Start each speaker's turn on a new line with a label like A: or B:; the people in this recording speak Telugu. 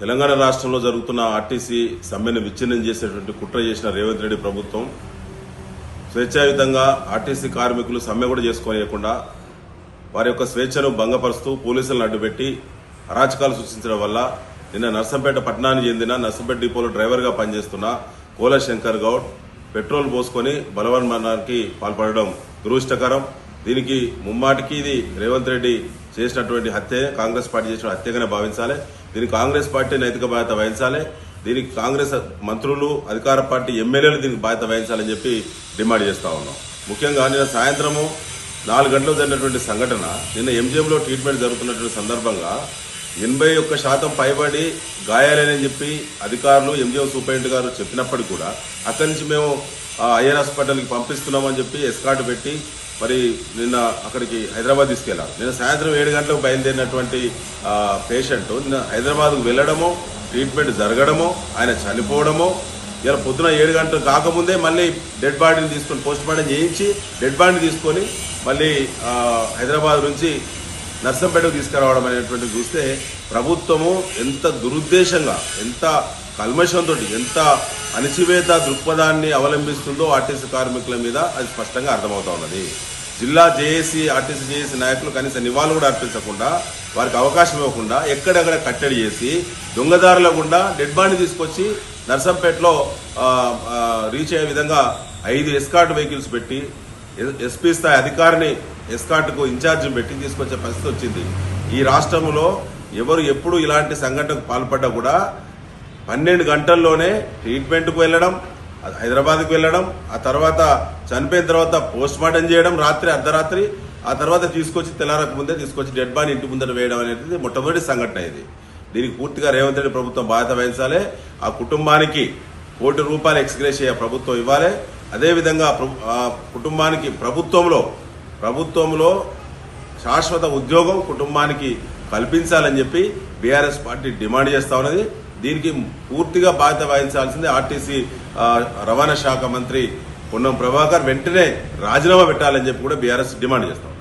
A: తెలంగాణ రాష్ట్రంలో జరుగుతున్న ఆర్టీసీ సమ్మెను విచ్ఛిన్నం చేసేటువంటి కుట్ర చేసిన రేవంత్ రెడ్డి ప్రభుత్వం స్వేచ్ఛాయుతంగా ఆర్టీసీ కార్మికులు సమ్మె కూడా చేసుకోనియకుండా వారి యొక్క స్వేచ్ఛను భంగపరుస్తూ పోలీసులను అడ్డుపెట్టి అరాచకాలు సృష్టించడం వల్ల నిన్న నర్సంపేట పట్టణానికి చెందిన నర్సంపేట డిపోలో డ్రైవర్గా పనిచేస్తున్న కోల శంకర్ గౌడ్ పెట్రోల్ పోసుకొని బలవన్మరణానికి పాల్పడడం దురదృష్టకరం. దీనికి ముమ్మాటికి ఇది రేవంత్ రెడ్డి చేసినటువంటి హత్య, కాంగ్రెస్ పార్టీ చేసిన హత్యగానే భావించాలి. దీనికి కాంగ్రెస్ పార్టీ నైతిక బాధ్యత వహించాలి. దీనికి కాంగ్రెస్ మంత్రులు, అధికార పార్టీ ఎమ్మెల్యేలు దీనికి బాధ్యత వహించాలని చెప్పి డిమాండ్ చేస్తా ఉన్నాం. ముఖ్యంగా నిన్న సాయంత్రము 4 గంటలకు జరిగినటువంటి సంఘటన, నిన్న ఎంజిఎంలో ట్రీట్మెంట్ జరుగుతున్నటువంటి సందర్భంగా 81% పైబడి గాయాలేనని చెప్పి అధికారులు, ఎంజిఎం సూపరింటెండెంట్ గారు చెప్పినప్పటికీ కూడా అక్కడి నుంచి మేము ఐఆర్ హాస్పిటల్కి పంపిస్తున్నామని చెప్పి ఎస్కార్ట్ పెట్టి మరి నిన్న అక్కడికి హైదరాబాద్ తీసుకెళ్లారు. నిన్న సాయంత్రం 7 గంటలకు బయలుదేరినటువంటి పేషెంట్ నిన్న హైదరాబాద్కు వెళ్లడమో, ట్రీట్మెంట్ జరగడమో, ఆయన చనిపోవడమో, ఇలా పొద్దున 7 గంటలు కాకముందే మళ్ళీ డెడ్ బాడీని తీసుకొని పోస్ట్ మార్టం చేయించి డెడ్ బాడీని తీసుకొని మళ్ళీ హైదరాబాద్ నుంచి నర్సంపేటకు తీసుకురావడం అనేటువంటి చూస్తే ప్రభుత్వము ఎంత దురుద్దేశంగా, ఎంత కల్మషంతో, ఎంత అణచివేత దృక్పథాన్ని అవలంబిస్తుందో ఆర్టీసీ కార్మికుల మీద అది స్పష్టంగా అర్థమవుతా ఉన్నది. జిల్లా జేఏసీ, ఆర్టీసీ జేఏసీ నాయకులు కనీసం నివాళులు కూడా అర్పించకుండా, వారికి అవకాశం ఇవ్వకుండా ఎక్కడెక్కడ కట్టడి చేసి దొంగదారుల గుండా డెడ్ బాడీ తీసుకొచ్చి నర్సంపేటలో రీచ్ అయ్యే విధంగా 5 ఎస్కార్ట్ వెహికల్స్ పెట్టి ఎస్పీ స్థాయి అధికారిని ఎస్కార్ట్కు ఇన్ఛార్జ్ పెట్టి తీసుకొచ్చే పరిస్థితి వచ్చింది. ఈ రాష్ట్రంలో ఎవరు ఎప్పుడు ఇలాంటి సంఘటనకు పాల్పడ్డా కూడా 12 గంటల్లోనే ట్రీట్మెంట్కు వెళ్ళడం, హైదరాబాద్కు వెళ్ళడం, ఆ తర్వాత చనిపోయిన తర్వాత పోస్ట్ మార్టం చేయడం రాత్రి అర్ధరాత్రి, ఆ తర్వాత తీసుకొచ్చి తెల్లారకు ముందే తీసుకొచ్చి డెడ్ బాడీ ఇంటి ముందర వేయడం అనేది మొట్టమొదటి సంఘటన ఇది. దీనికి పూర్తిగా రేవంత్ రెడ్డి ప్రభుత్వం బాధ్యత వహించాలి. ఆ కుటుంబానికి ₹1 కోటి ఎక్స్గ్రేషియా ప్రభుత్వం ఇవ్వాలి. అదేవిధంగా కుటుంబానికి ప్రభుత్వంలో శాశ్వత ఉద్యోగం కుటుంబానికి కల్పించాలని చెప్పి బీఆర్ఎస్ పార్టీ డిమాండ్ చేస్తా ఉన్నది. దీనికి పూర్తిగా బాధ్యత వహించాల్సిందే ఆర్టీసీ రవాణా శాఖ మంత్రి పొన్నం ప్రభాకర్. వెంటనే రాజీనామా పెట్టాలని చెప్పి కూడా బీఆర్ఎస్ డిమాండ్ చేస్తాం.